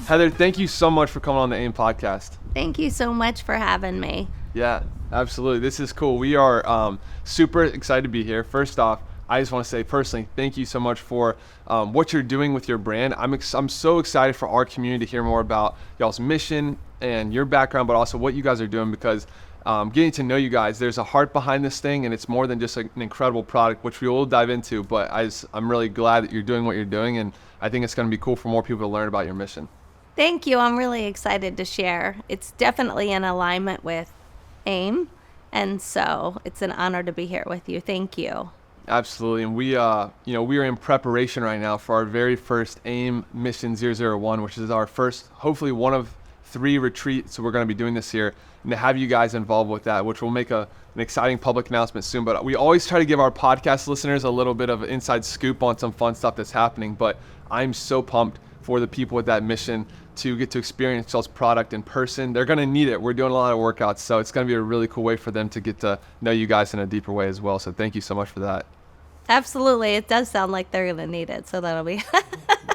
Heather, thank you so much for coming on the AIM podcast. Thank you so much for having me. Yeah, absolutely. This is cool. We are super excited to be here. First off, I just want to say personally, thank you so much for what you're doing with your brand. I'm so excited for our community to hear more about y'all's mission and your background, but also what you guys are doing, because getting to know you guys, there's a heart behind this thing, and it's more than just an incredible product, which we will dive into. But I'm really glad that you're doing what you're doing, and I think it's going to be cool for more people to learn about your mission. Thank you. I'm really excited to share. It's definitely in alignment with AIM, and so it's an honor to be here with you. Thank you. Absolutely. And we are in preparation right now for our very first AIM Mission 001, which is our first, hopefully one of 3 retreats we're going to be doing this year, and to have you guys involved with that, which will make an exciting public announcement soon. But we always try to give our podcast listeners a little bit of an inside scoop on some fun stuff that's happening. But I'm so pumped for the people with that mission to get to experience y'all's product in person. They're going to need it. We're doing a lot of workouts, so it's going to be a really cool way for them to get to know you guys in a deeper way as well. So thank you so much for that. Absolutely. It does sound like they're going to need it, so that'll be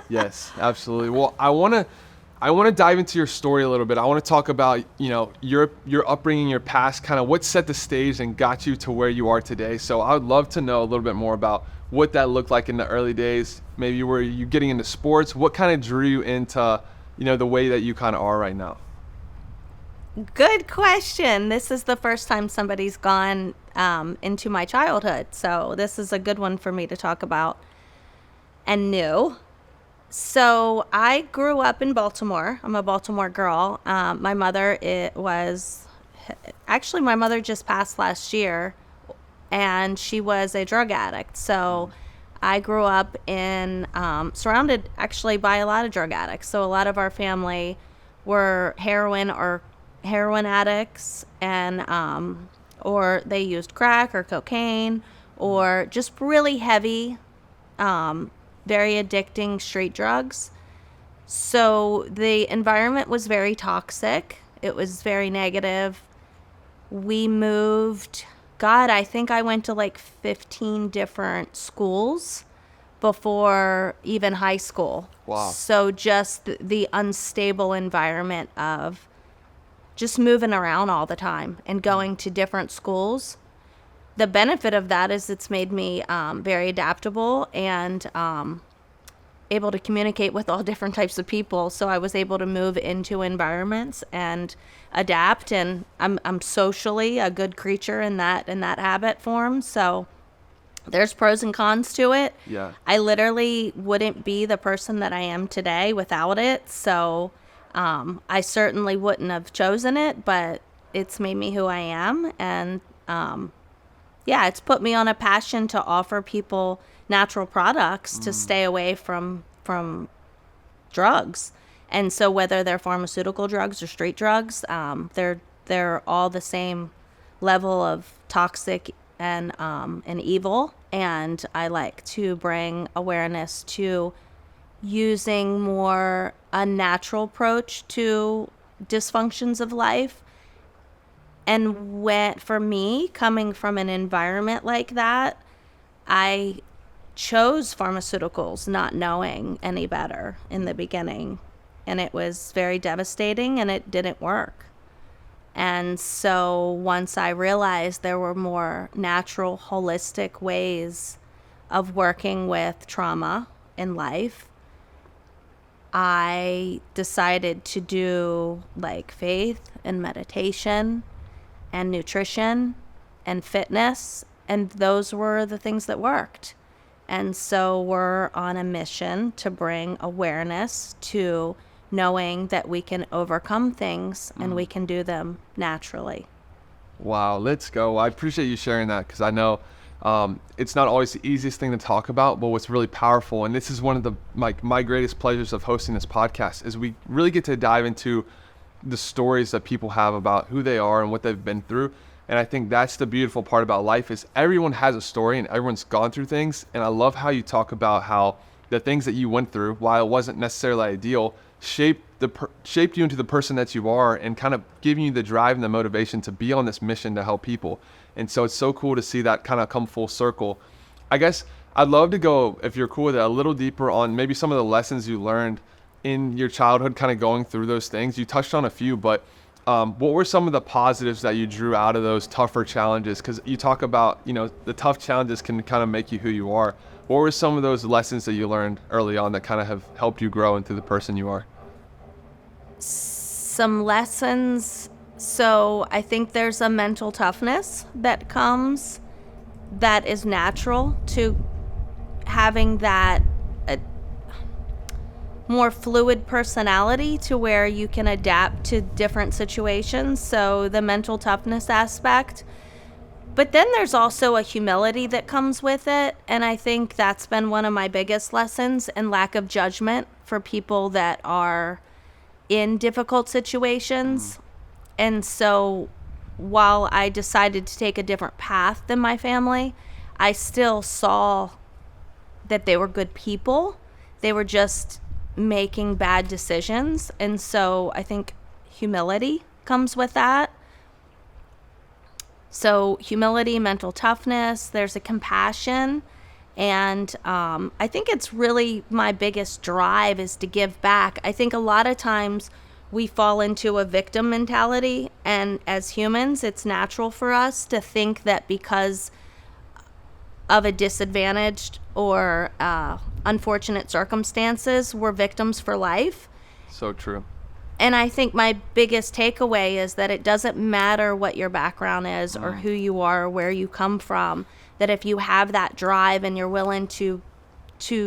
Yes, absolutely. Well, I want to dive into your story a little bit. I want to talk about, your upbringing, your past, kind of what set the stage and got you to where you are today. So I would love to know a little bit more about what that looked like in the early days. Maybe were you getting into sports? What kind of drew you into, the way that you kind of are right now? Good question. This is the first time somebody's gone into my childhood, so this is a good one for me to talk about and knew. So I grew up in Baltimore. I'm a Baltimore girl. My mother my mother just passed last year, and she was a drug addict. So I grew up surrounded actually by a lot of drug addicts. So a lot of our family were heroin addicts, and or they used crack or cocaine or just really heavy, very addicting street drugs. So the environment was very toxic. It was very negative. We moved, I think I went to like 15 different schools before even high school. Wow. So just the unstable environment of just moving around all the time and going to different schools. The benefit of that is it's made me very adaptable and able to communicate with all different types of people. So I was able to move into environments and adapt, and I'm socially a good creature in that habit form. So there's pros and cons to it. Yeah. I literally wouldn't be the person that I am today without it. So I certainly wouldn't have chosen it, but it's made me who I am. And it's put me on a passion to offer people natural products to stay away from drugs. And so whether they're pharmaceutical drugs or street drugs, they're all the same level of toxic and evil. And I like to bring awareness to using more a natural approach to dysfunctions of life. And for me, coming from an environment like that, I chose pharmaceuticals not knowing any better in the beginning. And it was very devastating, and it didn't work. And so once I realized there were more natural, holistic ways of working with trauma in life, I decided to do like faith and meditation and nutrition and fitness, and those were the things that worked. And so we're on a mission to bring awareness to knowing that we can overcome things and we can do them naturally. Wow, let's go. I appreciate you sharing that, because I know it's not always the easiest thing to talk about, but what's really powerful, and this is one of the my greatest pleasures of hosting this podcast, is we really get to dive into the stories that people have about who they are and what they've been through. And I think that's the beautiful part about life, is everyone has a story and everyone's gone through things. And I love how you talk about how the things that you went through, while it wasn't necessarily ideal, shaped you into the person that you are, and kind of giving you the drive and the motivation to be on this mission to help people. And so it's so cool to see that kind of come full circle. I guess I'd love to go, if you're cool with it, a little deeper on maybe some of the lessons you learned in your childhood kind of going through those things? You touched on a few, but what were some of the positives that you drew out of those tougher challenges? Because you talk about, the tough challenges can kind of make you who you are. What were some of those lessons that you learned early on that kind of have helped you grow into the person you are? Some lessons. So I think there's a mental toughness that comes that is natural to having that more fluid personality to where you can adapt to different situations. So the mental toughness aspect. But then there's also a humility that comes with it. And I think that's been one of my biggest lessons, and lack of judgment for people that are in difficult situations. And so while I decided to take a different path than my family, I still saw that they were good people. They were just making bad decisions. And so I think humility comes with that. So humility, mental toughness, there's a compassion. And I think it's really my biggest drive is to give back. I think a lot of times we fall into a victim mentality. And as humans, it's natural for us to think that because of a disadvantaged or unfortunate circumstances, we're victims for life. So true. And I think my biggest takeaway is that it doesn't matter what your background is or who you are or where you come from, that if you have that drive and you're willing to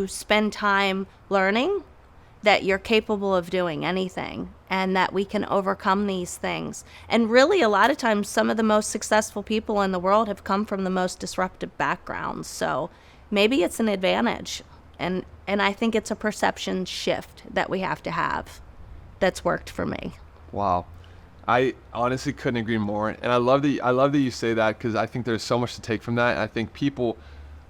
spend time learning, that you're capable of doing anything and that we can overcome these things. And really, a lot of times, some of the most successful people in the world have come from the most disruptive backgrounds. So maybe it's an advantage. And I think it's a perception shift that we have to have that's worked for me. Wow. I honestly couldn't agree more. And I love that you say that, because I think there's so much to take from that. I think people,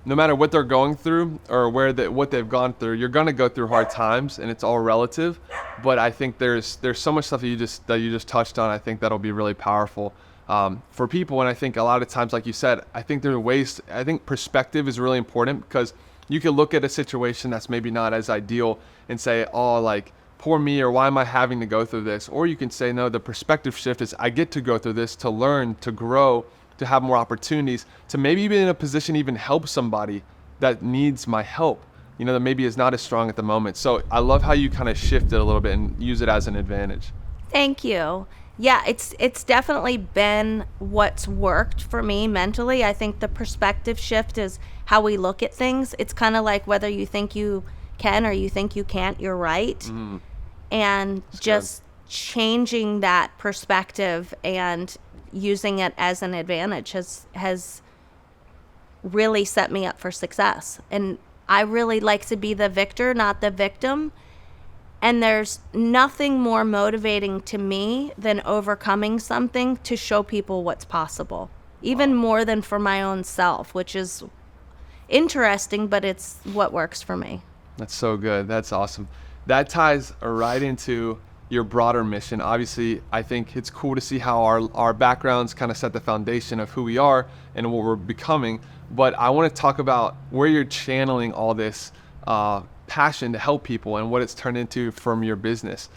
no matter what they're going through or what they've gone through, you're going to go through hard times, and it's all relative. But I think there's so much stuff that you just touched on. I think that'll be really powerful for people. And I think a lot of times, like you said, I think there are ways. I think perspective is really important, because you can look at a situation that's maybe not as ideal and say, oh, like, poor me, or why am I having to go through this? Or you can say, no, the perspective shift is I get to go through this to learn, to grow, to have more opportunities, to maybe be in a position even help somebody that needs my help, that maybe is not as strong at the moment. So I love how you kind of shift it a little bit and use it as an advantage. Thank you. Yeah, it's definitely been what's worked for me mentally. I think the perspective shift is how we look at things. It's kind of like whether you think you can or you think you can't, you're right. Mm-hmm. And that's just good. Changing that perspective and using it as an advantage has really set me up for success. And I really like to be the victor, not the victim. And there's nothing more motivating to me than overcoming something to show people what's possible, even more than for my own self, which is interesting, but it's what works for me. That's so good. That's awesome. That ties right into your broader mission. Obviously, I think it's cool to see how our backgrounds kind of set the foundation of who we are and what we're becoming. But I want to talk about where you're channeling all this passion to help people and what it's turned into from your business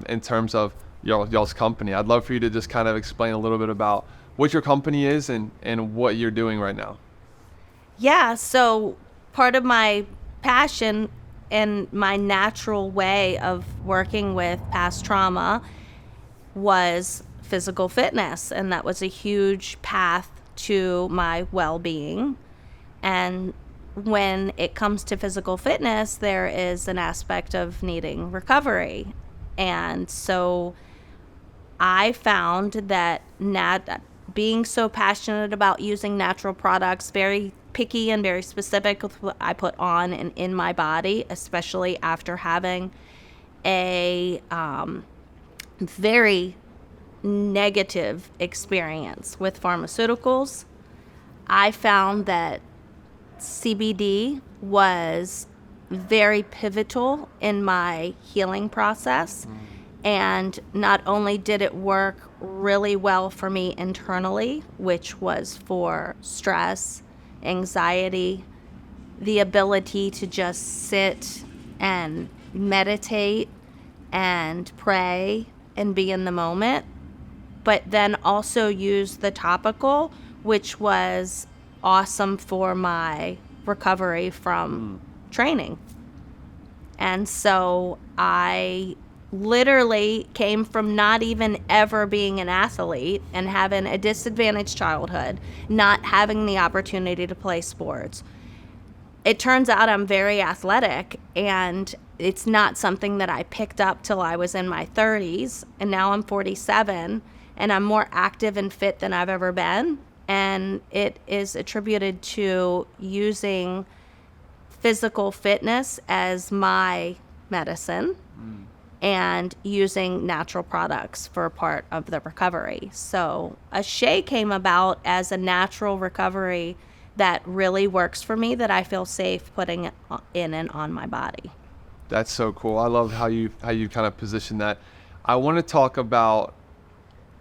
in terms of y'all's company. I'd love for you to just kind of explain a little bit about what your company is and what you're doing right now. Yeah, so part of my passion and my natural way of working with past trauma was physical fitness, and that was a huge path to my well-being. And when it comes to physical fitness, there is an aspect of needing recovery. And so I found that being so passionate about using natural products, very picky and very specific with what I put on and in my body, especially after having a very negative experience with pharmaceuticals, I found that CBD was very pivotal in my healing process. And not only did it work really well for me internally, which was for stress, anxiety, the ability to just sit and meditate and pray and be in the moment, but then also use the topical, which was awesome for my recovery from training. And so I literally came from not even ever being an athlete and having a disadvantaged childhood, not having the opportunity to play sports. It turns out I'm very athletic, and it's not something that I picked up till I was in my 30s, and now I'm 47, and I'm more active and fit than I've ever been. And it is attributed to using physical fitness as my medicine and using natural products for part of the recovery. So Ase came about as a natural recovery that really works for me, that I feel safe putting it in and on my body. That's so cool. I love how you kind of position that. I want to talk about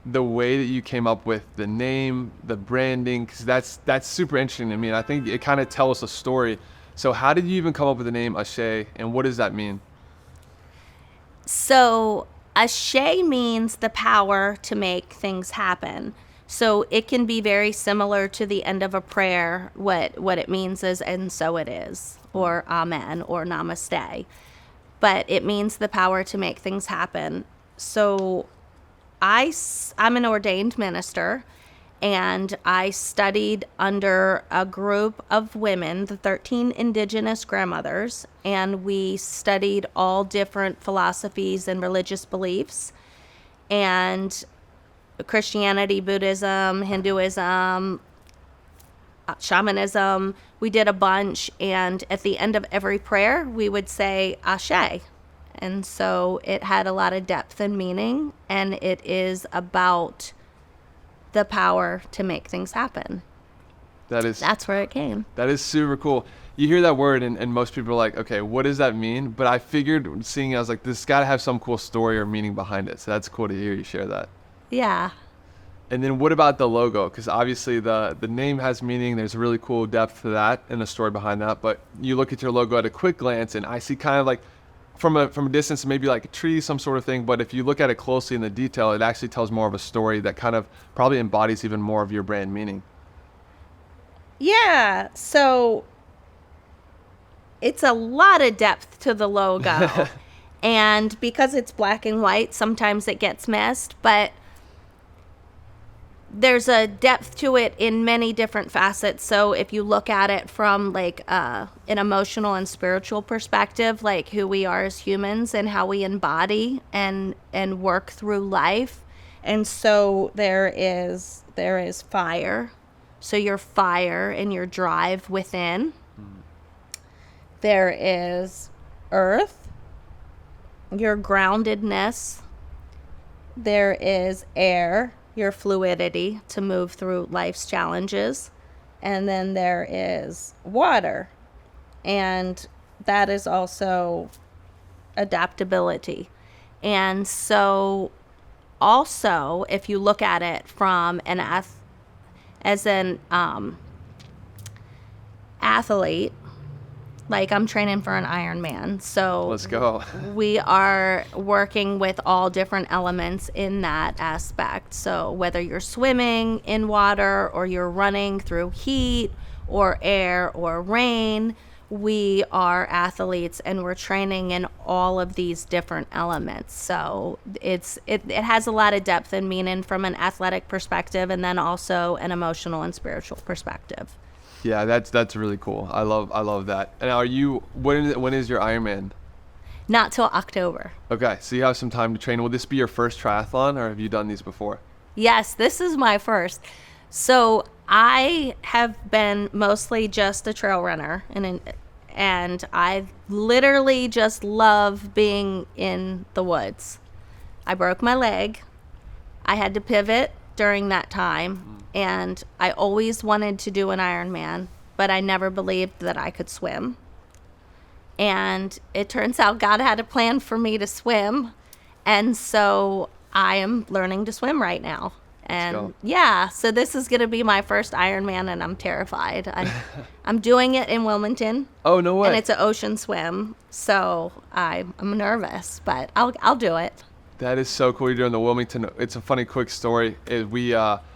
the way that you came up with the name, the branding, because that's super interesting to me. And I think it kind of tells a story. So how did you even come up with the name Ase, and what does that mean? So Ase means the power to make things happen. So it can be very similar to the end of a prayer. What it means is, and so it is, or amen, or namaste. But it means the power to make things happen. So I'm an ordained minister, and I studied under a group of women, the 13 indigenous grandmothers, and we studied all different philosophies and religious beliefs, and Christianity, Buddhism, Hinduism, shamanism. We did a bunch, and at the end of every prayer, we would say Ashe. And so it had a lot of depth and meaning, and it is about the power to make things happen. That's where it came. That is super cool. You hear that word, and most people are like, okay, what does that mean? But I figured, seeing it, I was like, this got to have some cool story or meaning behind it. So that's cool to hear you share that. Yeah. And then what about the logo? Because obviously the name has meaning. There's a really cool depth to that and a story behind that. But you look at your logo at a quick glance, and I see kind of like from a distance, maybe like a tree, some sort of thing. But if you look at it closely in the detail, it actually tells more of a story that kind of probably embodies even more of your brand meaning. Yeah. So it's a lot of depth to the logo. And because it's black and white, sometimes it gets missed. But there's a depth to it in many different facets. So if you look at it from like an emotional and spiritual perspective, like who we are as humans and how we embody and work through life. And so there is fire. So your fire and your drive within. There is earth, your groundedness. There is air, your fluidity to move through life's challenges. And then there is water, and that is also adaptability. And so also, if you look at it from an athlete, like I'm training for an Ironman, so Let's go. We are working with all different elements in that aspect. So whether you're swimming in water or you're running through heat or air or rain, we are athletes and we're training in all of these different elements. So it has a lot of depth and meaning from an athletic perspective, and then also an emotional and spiritual perspective. Yeah, that's really cool. I love that. And when is your Ironman? Not till October. Okay, so you have some time to train. Will this be your first triathlon, or have you done these before? Yes, this is my first. So I have been mostly just a trail runner, and I literally just love being in the woods. I broke my leg. I had to pivot during that time, and I always wanted to do an Ironman, but I never believed that I could swim. And it turns out God had a plan for me to swim, and so I am learning to swim right now. And yeah, so this is going to be my first Ironman, and I'm terrified. I'm doing it in Wilmington. Oh, no way. And it's an ocean swim, so I'm nervous, but I'll do it. That is so cool. You're doing the Wilmington. It's a funny, quick story.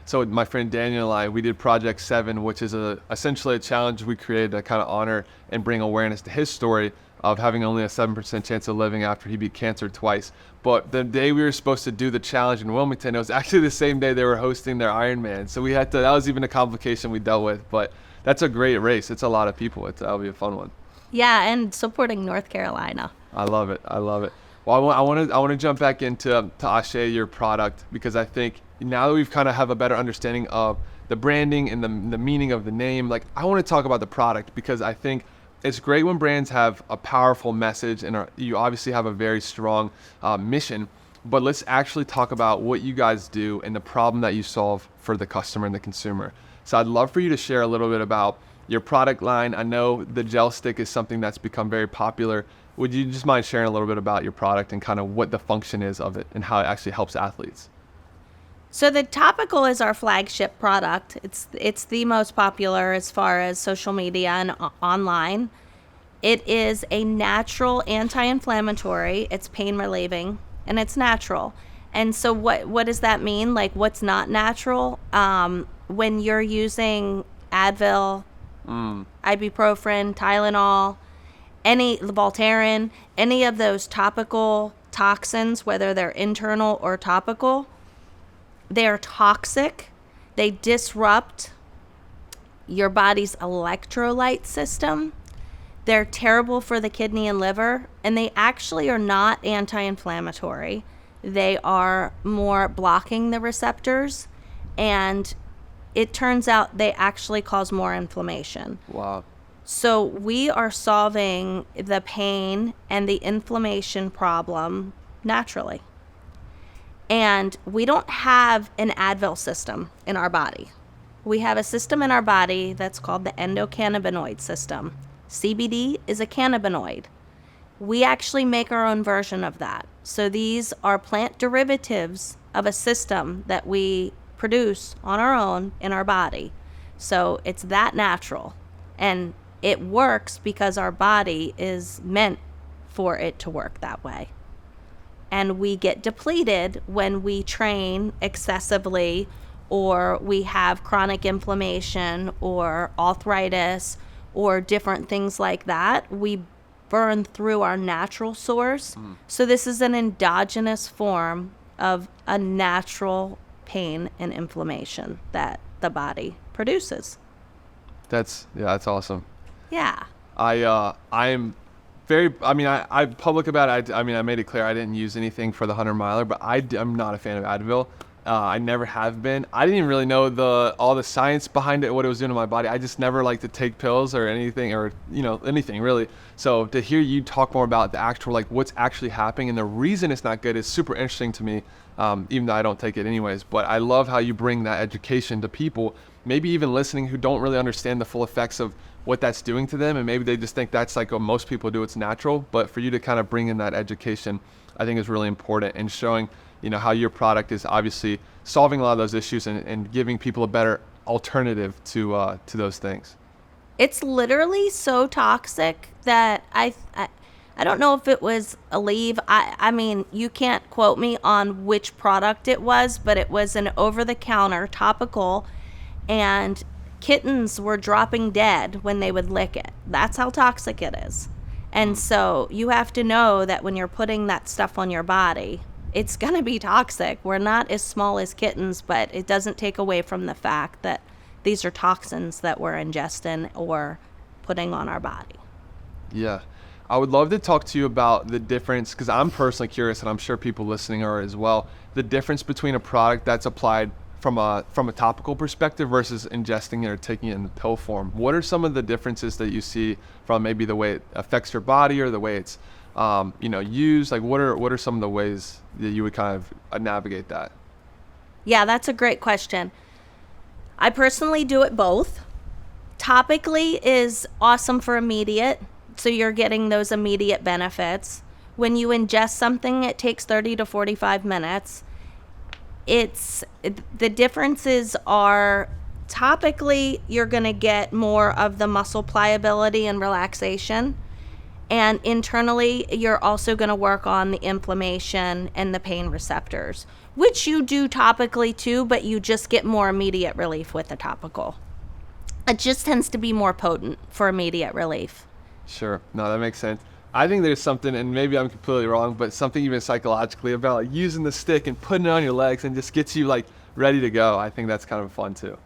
So my friend Daniel and I, we did Project 7, which is essentially a challenge we created to kind of honor and bring awareness to his story of having only a 7% chance of living after he beat cancer twice. But the day we were supposed to do the challenge in Wilmington, it was actually the same day they were hosting their Ironman. So that was even a complication we dealt with. But that's a great race. It's a lot of people. That'll be a fun one. Yeah, and supporting North Carolina. I love it. Well, I want to jump back into Ase, your product, because I think now that we've kind of have a better understanding of the branding and the meaning of the name, like I want to talk about the product, because I think it's great when brands have a powerful message and you obviously have a very strong mission, but let's actually talk about what you guys do and the problem that you solve for the customer and the consumer. So I'd love for you to share a little bit about your product line. I know the gel stick is something that's become very popular. Would you just mind sharing a little bit about your product and kind of what the function is of it and how it actually helps athletes? So the topical is our flagship product. It's the most popular as far as social media and online. It is a natural anti-inflammatory. It's pain relieving and it's natural. And so what does that mean? Like, what's not natural? When you're using Advil, ibuprofen, Tylenol, any Voltaren, any of those topical toxins, whether they're internal or topical, they are toxic. They disrupt your body's electrolyte system. They're terrible for the kidney and liver, and they actually are not anti-inflammatory. They are more blocking the receptors, and it turns out they actually cause more inflammation. Wow. So we are solving the pain and the inflammation problem naturally. And we don't have an Advil system in our body. We have a system in our body that's called the endocannabinoid system. CBD is a cannabinoid. We actually make our own version of that. So these are plant derivatives of a system that we produce on our own in our body. So it's that natural. And it works because our body is meant for it to work that way. And we get depleted when we train excessively, or we have chronic inflammation or arthritis or different things like that. We burn through our natural source. So this is an endogenous form of a natural pain and inflammation that the body produces. That's awesome. Yeah. I'm public about it. I made it clear I didn't use anything for the 100 miler, but I'm not a fan of Advil. I never have been. I didn't even really know all the science behind it, what it was doing to my body. I just never liked to take pills or anything, or anything really. So to hear you talk more about the actual, like, what's actually happening and the reason it's not good is super interesting to me, even though I don't take it anyways. But I love how you bring that education to people, maybe even listening, who don't really understand the full effects of what that's doing to them, and maybe they just think that's like what most people do, it's natural. But for you to kind of bring in that education, I think is really important, and showing how your product is obviously solving a lot of those issues and giving people a better alternative to those things. It's literally so toxic that I don't know if it was Aleve. I mean, you can't quote me on which product it was, but it was an over-the-counter topical, and kittens were dropping dead when they would lick it. That's how toxic it is. And so you have to know that when you're putting that stuff on your body, it's going to be toxic. We're not as small as kittens, but it doesn't take away from the fact that these are toxins that we're ingesting or putting on our body. Yeah. I would love to talk to you about the difference, because I'm personally curious, and I'm sure people listening are as well, the difference between a product that's applied from a topical perspective versus ingesting it or taking it in the pill form. What are some of the differences that you see from maybe the way it affects your body or the way it's used? Like, what are some of the ways that you would kind of navigate that? Yeah, that's a great question. I personally do it both. Topically is awesome for immediate, so you're getting those immediate benefits. When you ingest something, it takes 30 to 45 minutes. The differences are topically you're going to get more of the muscle pliability and relaxation, and internally you're also going to work on the inflammation and the pain receptors, which you do topically too, but you just get more immediate relief with the topical. It just tends to be more potent for immediate relief. Sure. No, that makes sense. I think there's something, and maybe I'm completely wrong, but something even psychologically about like using the stick and putting it on your legs and just gets you like ready to go. I think that's kind of fun too.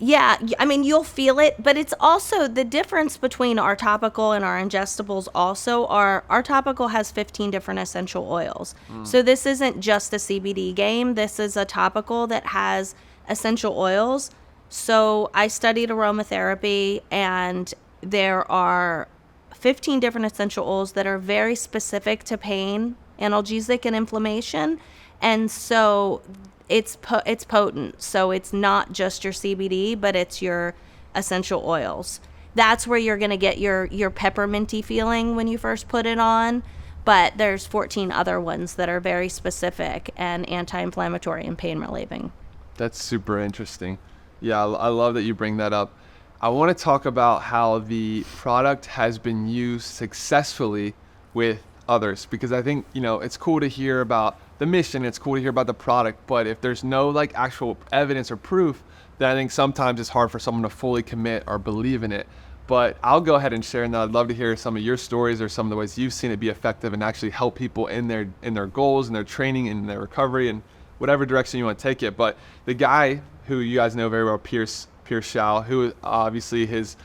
Yeah, I mean, you'll feel it, but it's also the difference between our topical and our ingestibles also are our topical has 15 different essential oils. So this isn't just a CBD game. This is a topical that has essential oils. So I studied aromatherapy, and there are 15 different essential oils that are very specific to pain, analgesic, and inflammation. And so it's potent. So it's not just your CBD, but it's your essential oils. That's where you're going to get your pepperminty feeling when you first put it on. But there's 14 other ones that are very specific and anti-inflammatory and pain relieving. That's super interesting. Yeah, I love that you bring that up. I want to talk about how the product has been used successfully with others, because I think, it's cool to hear about the mission, it's cool to hear about the product, but if there's no like actual evidence or proof, then I think sometimes it's hard for someone to fully commit or believe in it. But I'll go ahead and share, and I'd love to hear some of your stories or some of the ways you've seen it be effective and actually help people in their goals and their training and their recovery and whatever direction you want to take it. But the guy who you guys know very well, Pierce Shaw, who obviously has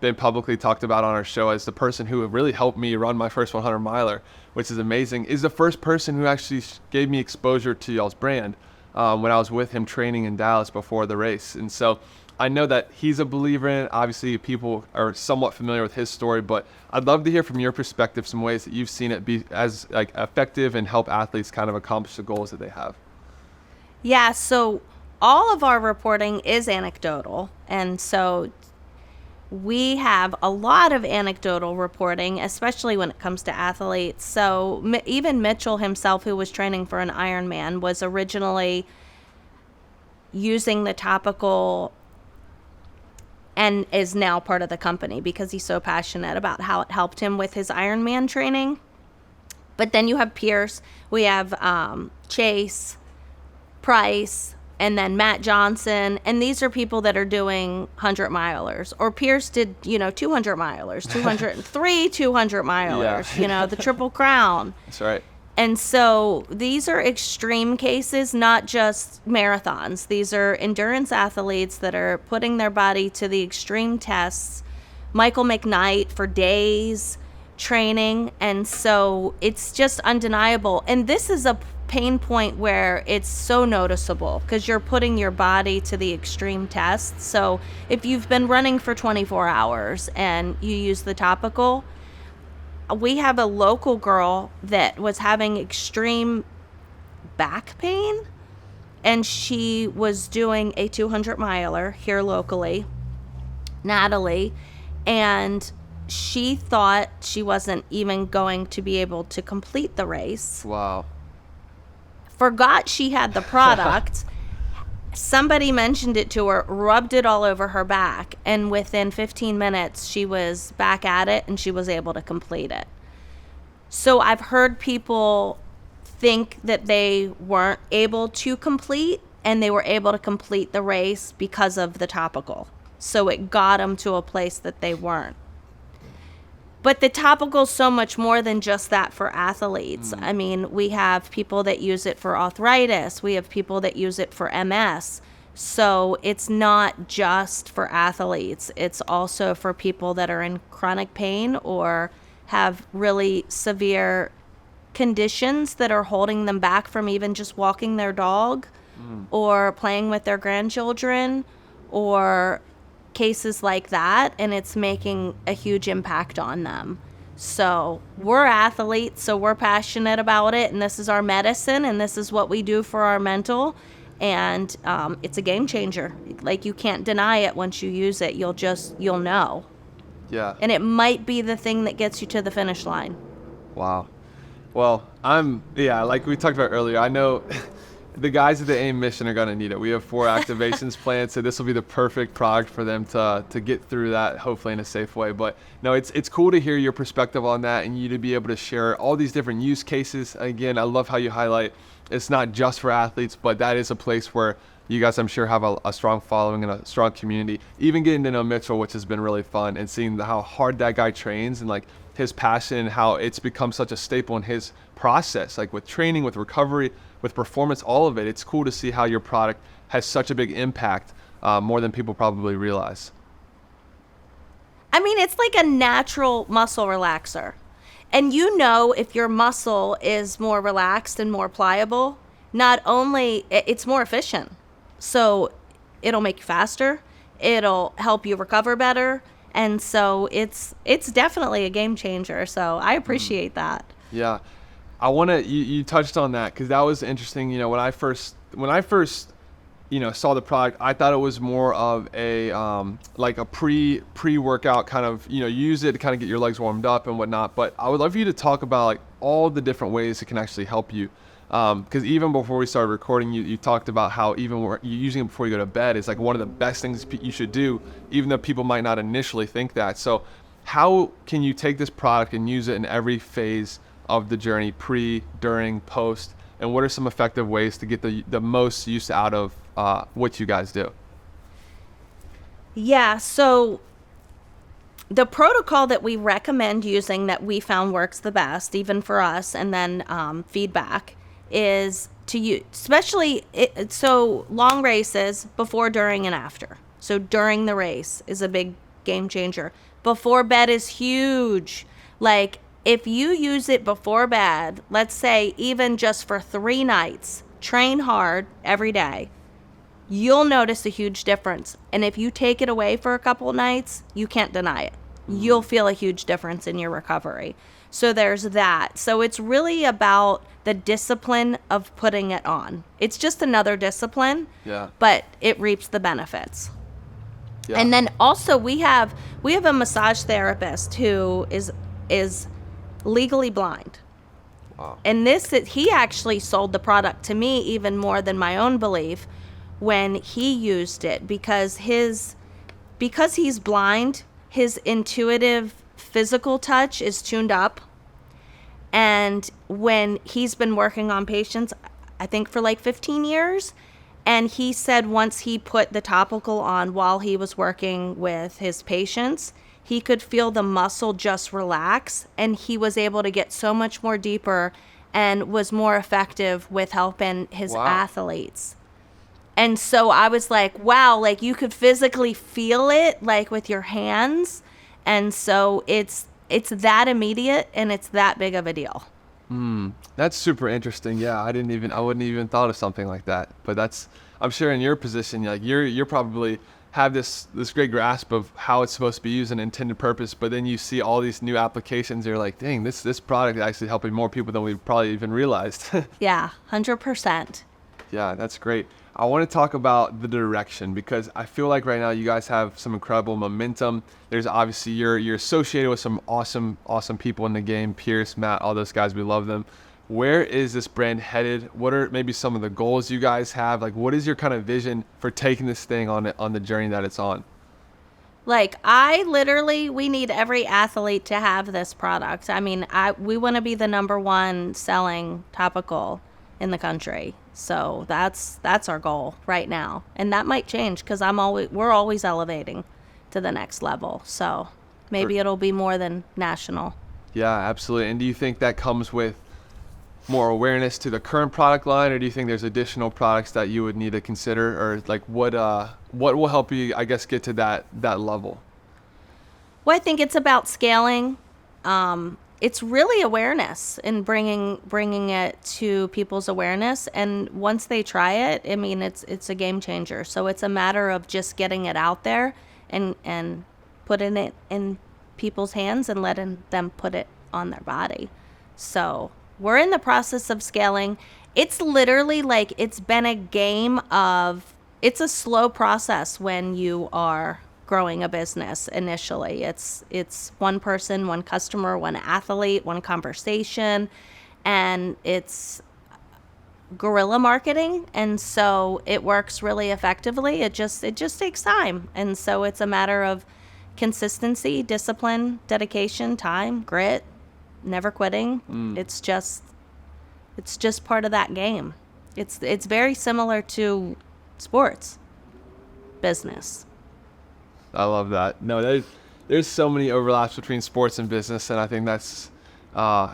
been publicly talked about on our show as the person who really helped me run my first 100 miler, which is amazing, is the first person who actually gave me exposure to y'all's brand when I was with him training in Dallas before the race. And so I know that he's a believer in it. Obviously, people are somewhat familiar with his story, but I'd love to hear from your perspective some ways that you've seen it be as like effective and help athletes kind of accomplish the goals that they have. Yeah, so all of our reporting is anecdotal, and so we have a lot of anecdotal reporting, especially when it comes to athletes. So even Mitchell himself, who was training for an Ironman, was originally using the topical and is now part of the company because he's so passionate about how it helped him with his Ironman training. But then you have Pierce, we have Chase, Price, and then Matt Johnson, and these are people that are doing 100 milers. Or Pierce did, 200 milers, 203 200 milers, Yeah. The Triple Crown. That's right. And so these are extreme cases, not just marathons. These are endurance athletes that are putting their body to the extreme tests. Michael McKnight for days training, and so it's just undeniable. And this is a pain point where it's so noticeable because you're putting your body to the extreme test. So if you've been running for 24 hours and you use the topical, we have a local girl that was having extreme back pain, and she was doing a 200 miler here locally, Natalie, and she thought she wasn't even going to be able to complete the race. Wow. Forgot she had the product. Somebody mentioned it to her, rubbed it all over her back, and within 15 minutes she was back at it and she was able to complete it. So I've heard people think that they weren't able to complete, and they were able to complete the race because of the topical. So it got them to a place that they weren't. But the topical is so much more than just that for athletes. I mean, we have people that use it for arthritis. We have people that use it for MS. So it's not just for athletes. It's also for people that are in chronic pain or have really severe conditions that are holding them back from even just walking their dog or playing with their grandchildren or cases like that, and it's making a huge impact on them. So we're athletes, so we're passionate about it, and this is our medicine, and this is what we do for our mental, and it's a game changer. Like, you can't deny it. Once you use it, you'll know. Yeah. And it might be the thing that gets you to the finish line. Wow. Well, like we talked about earlier, I know the guys at the AIM mission are going to need it. We have 4 activations planned, so this will be the perfect product for them to get through that, hopefully in a safe way. But no, it's cool to hear your perspective on that and you to be able to share all these different use cases. Again, I love how you highlight it's not just for athletes, but that is a place where you guys, I'm sure, have a strong following and a strong community. Even getting to know Mitchell, which has been really fun, and seeing how hard that guy trains and like his passion and how it's become such a staple in his process, like with training, with recovery, with performance, all of it. It's cool to see how your product has such a big impact, more than people probably realize. I mean, it's like a natural muscle relaxer. And you know, if your muscle is more relaxed and more pliable, not only it's more efficient. So it'll make you faster. It'll help you recover better. And so it's definitely a game changer. So I appreciate that. Yeah. I want to, you touched on that because that was interesting. You know, when I first, saw the product, I thought it was more of a, like a pre-workout kind of, use it to kind of get your legs warmed up and whatnot. But I would love for you to talk about like all the different ways it can actually help you. Because even before we started recording, you talked about how even you using it before you go to bed is like one of the best things you should do, even though people might not initially think that. So how can you take this product and use it in every phase of the journey, pre, during, post, and what are some effective ways to get the most use out of what you guys do? Yeah, so the protocol that we recommend using that we found works the best, even for us, and then feedback, is to use, especially, so long races, before, during, and after. So during the race is a big game changer. Before bed is huge. Like, if you use it before bed, let's say even just for 3 nights, train hard every day, you'll notice a huge difference. And if you take it away for a couple nights, you can't deny it. You'll feel a huge difference in your recovery. So there's that. So it's really about the discipline of putting it on. It's just another discipline, but it reaps the benefits. Yeah. And then also we have a massage therapist who is legally blind. Wow. And he actually sold the product to me even more than my own belief when he used it, because he's blind, his intuitive physical touch is tuned up. And when he's been working on patients, I think for like 15 years, and he said once he put the topical on while he was working with his patients, he could feel the muscle just relax, and he was able to get so much more deeper and was more effective with helping his athletes. And so I was like, wow, like you could physically feel it like with your hands. And so it's that immediate and it's that big of a deal. That's super interesting. Yeah, I wouldn't even thought of something like that. But I'm sure in your position, like you're probably have this great grasp of how it's supposed to be used and intended purpose, but then you see all these new applications, you're like, dang, this product is actually helping more people than we probably even realized. Yeah, 100%. Yeah, that's great. I want to talk about the direction, because I feel like right now you guys have some incredible momentum. There's obviously you're associated with some awesome people in the game, Pierce, Matt, all those guys, we love them. Where is this brand headed? What are maybe some of the goals you guys have? Like, what is your kind of vision for taking this thing on the journey that it's on? Like, we need every athlete to have this product. I mean, we want to be the #1 selling topical in the country. So that's our goal right now. And that might change because we're always elevating to the next level. So maybe it'll be more than national. Yeah, absolutely. And do you think that comes with more awareness to the current product line, or do you think there's additional products that you would need to consider, or like what will help you, I guess, get to that level? Well, I think it's about scaling. It's really awareness and bringing it to people's awareness. And once they try it, I mean, it's a game changer. So it's a matter of just getting it out there and putting it in people's hands and letting them put it on their body. So we're in the process of scaling. It's literally like it's been a game of, it's a slow process when you are growing a business initially. It's one person, one customer, one athlete, one conversation, and it's guerrilla marketing, and so it works really effectively. It just takes time, and so it's a matter of consistency, discipline, dedication, time, grit, never quitting. It's just part of that game. It's very similar to sports business. I love that. No, there's so many overlaps between sports and business, and I think that's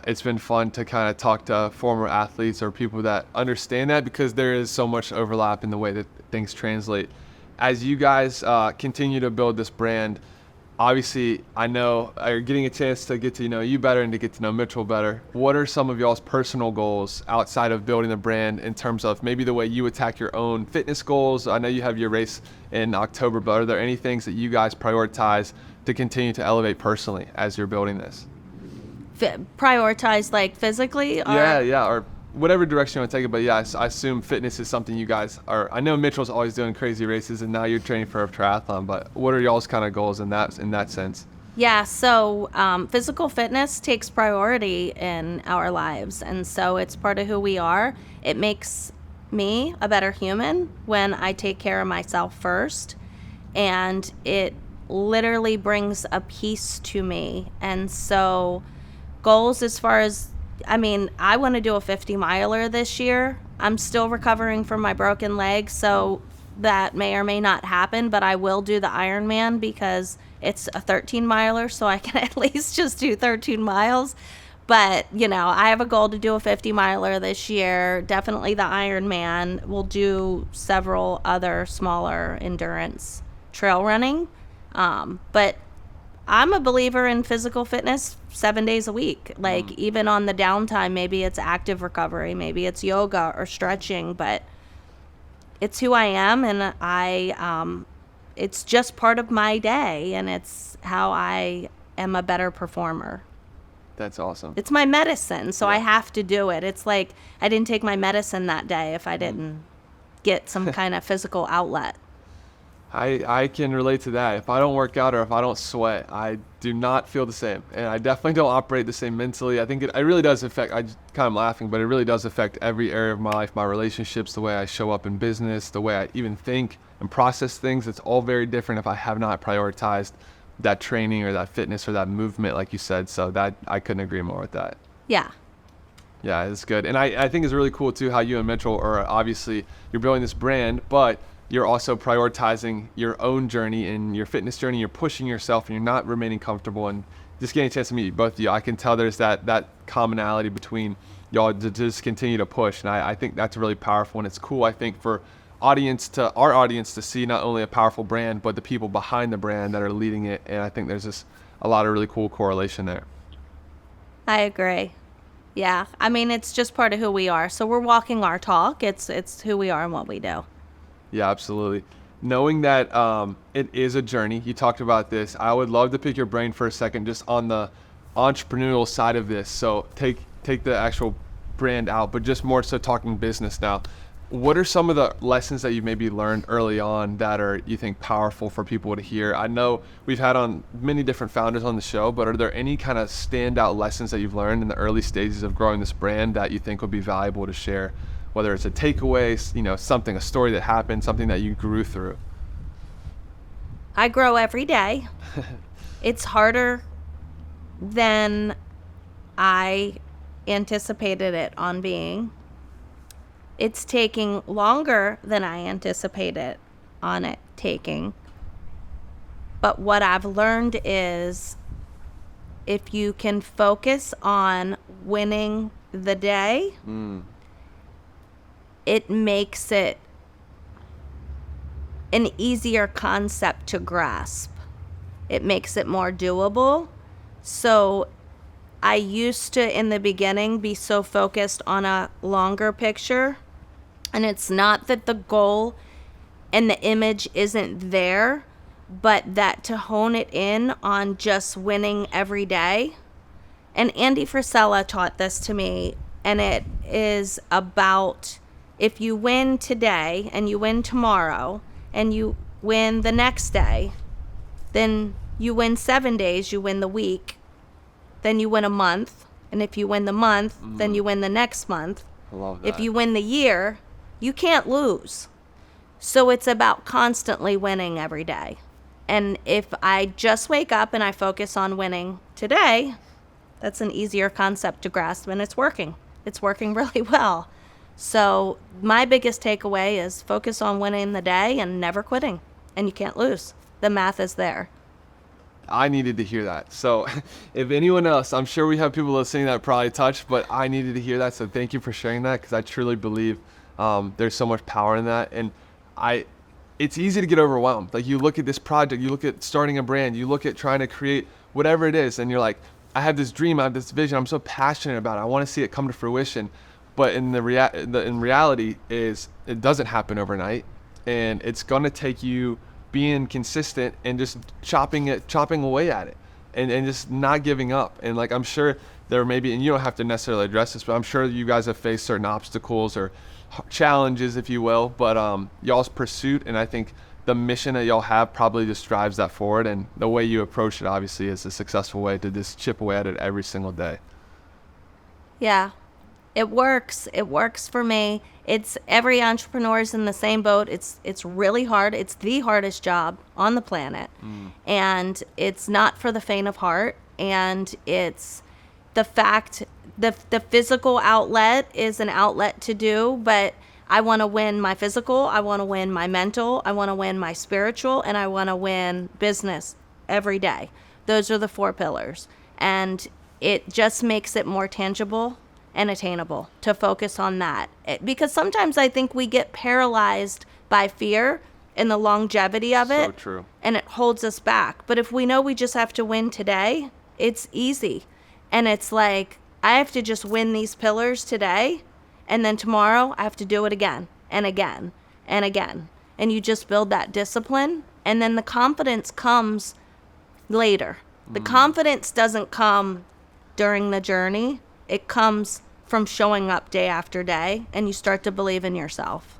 it's been fun to kind of talk to former athletes or people that understand that, because there is so much overlap in the way that things translate. As you guys continue to build this brand, obviously I know you're getting a chance to get to know you better and to get to know Mitchell better. What are some of y'all's personal goals outside of building the brand in terms of maybe the way you attack your own fitness goals? I know you have your race in October, but are there any things that you guys prioritize to continue to elevate personally as you're building this? Prioritize like physically? Or? Yeah, or whatever direction you want to take it. But yeah, I assume fitness is something you guys are. I know Mitchell's always doing crazy races, and now you're training for a triathlon. But what are y'all's kind of goals in that sense? Yeah, so physical fitness takes priority in our lives, and so it's part of who we are. It makes me a better human when I take care of myself first, and it literally brings a peace to me. And so goals as far as, I want to do a 50 miler this year. I'm still recovering from my broken leg, so that may or may not happen, but I will do the Ironman because it's a 13 miler, so I can at least just do 13 miles. But, I have a goal to do a 50 miler this year. Definitely the Ironman. We'll do several other smaller endurance trail running. But I'm a believer in physical fitness 7 days a week. Like even on the downtime, maybe it's active recovery, maybe it's yoga or stretching, but it's who I am, and it's just part of my day, and it's how I am a better performer. That's awesome. It's my medicine, so I have to do it. It's like I didn't take my medicine that day if I didn't get some kind of physical outlet. I can relate to that. If I don't work out or if I don't sweat, I do not feel the same. And I definitely don't operate the same mentally. I think it really does affect, I just kind of laughing, but it really does affect every area of my life, my relationships, the way I show up in business, the way I even think and process things. It's all very different if I have not prioritized that training or that fitness or that movement, like you said. So that I couldn't agree more with that. Yeah. Yeah, it's good. And I think it's really cool too how you and Mitchell are obviously, you're building this brand, but you're also prioritizing your own journey and your fitness journey. You're pushing yourself and you're not remaining comfortable, and just getting a chance to meet both of you. I can tell there's that commonality between y'all to just continue to push. And I think that's really powerful, and it's cool, I think, for our audience to see not only a powerful brand, but the people behind the brand that are leading it. And I think there's just a lot of really cool correlation there. I agree. Yeah. It's just part of who we are. So we're walking our talk. It's who we are and what we do. Yeah, absolutely. Knowing that it is a journey, you talked about this. I would love to pick your brain for a second just on the entrepreneurial side of this. So take the actual brand out, but just more so talking business now. What are some of the lessons that you maybe learned early on that are, you think, powerful for people to hear? I know we've had on many different founders on the show, but are there any kind of standout lessons that you've learned in the early stages of growing this brand that you think would be valuable to share? Whether it's a takeaway, something, a story that happened, something that you grew through. I grow every day. It's harder than I anticipated it on being. It's taking longer than I anticipated on it taking. But what I've learned is if you can focus on winning the day, it makes it an easier concept to grasp. It makes it more doable. So I used to, in the beginning, be so focused on a longer picture. And it's not that the goal and the image isn't there, but that to hone it in on just winning every day. And Andy Frisella taught this to me, and it is about, if you win today and you win tomorrow and you win the next day, then you win 7 days, you win the week, then you win a month. And if you win the month, then you win the next month. I love that. If you win the year, you can't lose. So it's about constantly winning every day. And if I just wake up and I focus on winning today, that's an easier concept to grasp, and it's working. It's working really well. So my biggest takeaway is focus on winning the day and never quitting. And you can't lose. The math is there. I needed to hear that. So if anyone else, I'm sure we have people listening that probably touched, but I needed to hear that. So thank you for sharing that, because I truly believe there's so much power in that. And it's easy to get overwhelmed. Like, you look at this project, you look at starting a brand, you look at trying to create whatever it is, and you're like, I have this dream, I have this vision, I'm so passionate about it, I want to see it come to fruition. But in in reality is it doesn't happen overnight, and it's gonna take you being consistent and just chopping away at it, and just not giving up. And like, I'm sure there may be, and you don't have to necessarily address this, but I'm sure you guys have faced certain obstacles or challenges, if you will, but y'all's pursuit, and I think the mission that y'all have probably just drives that forward, and the way you approach it obviously is a successful way to just chip away at it every single day. Yeah, it works. It works for me. It's every entrepreneur's in the same boat. It's really hard. It's the hardest job on the planet. And it's not for the faint of heart. And it's the fact the physical outlet is an outlet to do, but I want to win my physical, I want to win my mental, I want to win my spiritual, and I want to win business every day. Those are the 4 pillars. And it just makes it more tangible and attainable to focus on that. Because sometimes I think we get paralyzed by fear and the longevity of it. So true. And it holds us back. But if we know we just have to win today, it's easy. And it's like, I have to just win these pillars today, and then tomorrow I have to do it again and again and again. And you just build that discipline, and then the confidence comes later. The confidence doesn't come during the journey. It comes from showing up day after day, and you start to believe in yourself.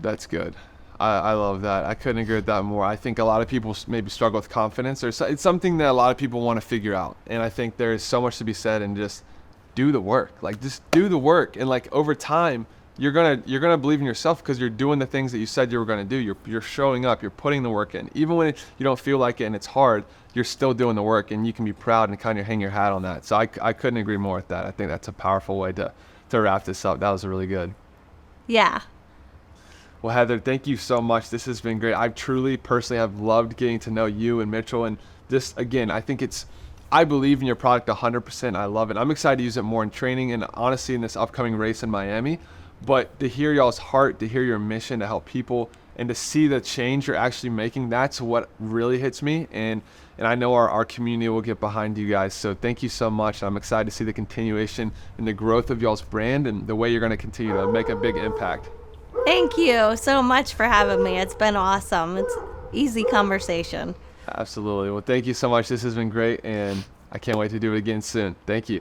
That's good. I love that. I couldn't agree with that more. I think a lot of people maybe struggle with confidence, or it's something that a lot of people want to figure out. And I think there is so much to be said, and just do the work. Like, just do the work. And like, over time, you're gonna believe in yourself, because you're doing the things that you said you were gonna do. You're showing up. You're putting the work in. Even when you don't feel like it and it's hard, you're still doing the work, and you can be proud and kind of hang your hat on that. So I couldn't agree more with that. I think that's a powerful way to wrap this up. That was really good. Yeah. Well, Heather, thank you so much. This has been great. I truly, personally, have loved getting to know you and Mitchell. And just, again, I believe in your product 100%. I love it. I'm excited to use it more in training and honestly in this upcoming race in Miami. But to hear y'all's heart, to hear your mission to help people, and to see the change you're actually making, that's what really hits me. And I know our community will get behind you guys. So thank you so much. I'm excited to see the continuation and the growth of y'all's brand, and the way you're going to continue to make a big impact. Thank you so much for having me. It's been awesome. It's easy conversation. Absolutely. Well, thank you so much. This has been great, and I can't wait to do it again soon. Thank you.